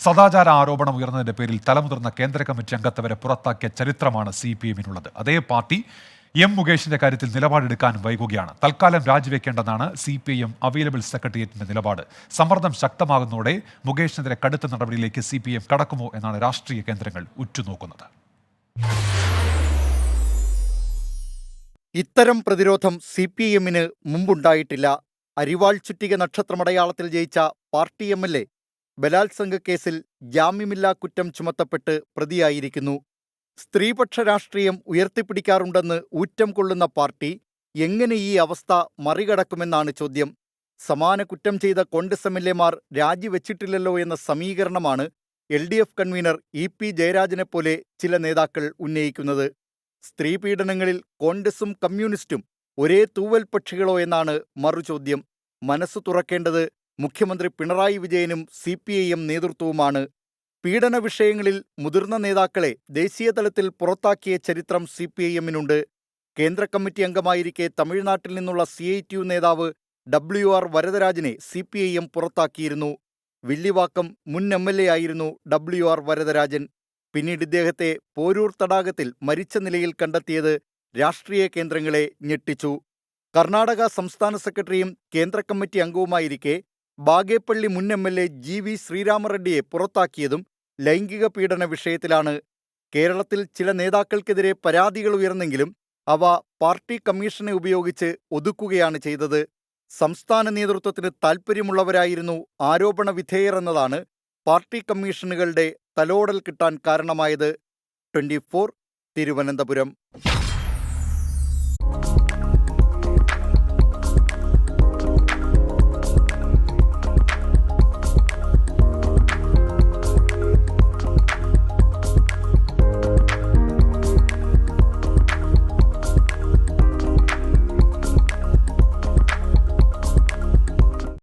സദാചാര ആരോപണം ഉയർന്നതിന്റെ പേരിൽ തലമുതിർന്ന കേന്ദ്ര കമ്മിറ്റി അംഗത്തെ വരെ പുറത്താക്കിയ ചരിത്രമാണ് CPM-നുള്ളത്. അതേ പാർട്ടി മുകേഷിന്റെ കാര്യത്തിൽ നിലപാടെടുക്കാൻ വൈകുകയാണ്. തൽക്കാലം രാജിവെക്കേണ്ടതാണ് CPIM അവൈലബിൾ സെക്രട്ടേറിയറ്റിന്റെ നിലപാട്. സമ്മർദ്ദം ശക്തമാകുന്നതോടെ മുകേഷിനെതിരെ കടുത്ത നടപടിയിലേക്ക് CPIM കടക്കുമോ എന്നാണ് രാഷ്ട്രീയ കേന്ദ്രങ്ങൾ ഉറ്റുനോക്കുന്നത്. ഇത്തരം പ്രതിരോധം CPM-ന് മുമ്പുണ്ടായിട്ടില്ല. അരിവാൾ ചുറ്റിക നക്ഷത്രമടയാളത്തിൽ ജയിച്ച പാർട്ടി MLA ബലാത്സംഗ കേസിൽ ജാമ്യമില്ലാ കുറ്റം ചുമത്തപ്പെട്ട് പ്രതിയായിരിക്കുന്നു. സ്ത്രീപക്ഷ രാഷ്ട്രീയം ഉയർത്തിപ്പിടിക്കാറുണ്ടെന്ന് ഊറ്റം കൊള്ളുന്ന പാർട്ടി എങ്ങനെ ഈ അവസ്ഥ മറികടക്കുമെന്നാണ് ചോദ്യം. സമാന കുറ്റം ചെയ്ത കോൺഗ്രസ് MLA-മാർ രാജിവെച്ചിട്ടില്ലല്ലോ എന്ന സമീകരണമാണ് LDF കൺവീനർ EP ജയരാജനെപ്പോലെ ചില നേതാക്കൾ ഉന്നയിക്കുന്നത്. സ്ത്രീപീഡനങ്ങളിൽ കോൺഗ്രസും കമ്മ്യൂണിസ്റ്റും ഒരേ തൂവൽ പക്ഷികളോ എന്നാണ് മറുചോദ്യം. മനസ്സു തുറക്കേണ്ടത് മുഖ്യമന്ത്രി പിണറായി വിജയനും CPIM നേതൃത്വവുമാണ്. പീഡന വിഷയങ്ങളിൽ മുതിർന്ന നേതാക്കളെ ദേശീയ തലത്തിൽ പുറത്താക്കിയ ചരിത്രം CPIM-നുണ്ട്. കേന്ദ്ര കമ്മിറ്റി അംഗമായിരിക്കെ തമിഴ്നാട്ടിൽ നിന്നുള്ള CITU നേതാവ് WR വരദരാജനെ CPIM പുറത്താക്കിയിരുന്നു. വില്ലിവാക്കം മുൻ MLA ആയിരുന്നു WR വരദരാജൻ. പിന്നീട് ഇദ്ദേഹത്തെ പോരൂർ തടാകത്തിൽ മരിച്ച നിലയിൽ കണ്ടെത്തിയത് രാഷ്ട്രീയ കേന്ദ്രങ്ങളെ ഞെട്ടിച്ചു. കർണാടക സംസ്ഥാന സെക്രട്ടറിയും കേന്ദ്ര കമ്മിറ്റി അംഗവുമായിരിക്കെ ബാഗേപ്പള്ളി മുൻ MLA GV ശ്രീരാമറെഡ്ഡിയെ പുറത്താക്കിയതും ലൈംഗിക പീഡന വിഷയത്തിലാണ്. കേരളത്തിൽ ചില നേതാക്കൾക്കെതിരെ പരാതികൾ ഉയർന്നെങ്കിലും അവ പാർട്ടി കമ്മീഷനെ ഉപയോഗിച്ച് ഒതുക്കുകയാണ് ചെയ്തത്. സംസ്ഥാന നേതൃത്വത്തിന് താൽപ്പര്യമുള്ളവരായിരുന്നു ആരോപണ വിധേയർ എന്നതാണ് പാർട്ടി കമ്മീഷനുകളുടെ തലോടൽ കിട്ടാൻ കാരണമായത്. 24 തിരുവനന്തപുരം.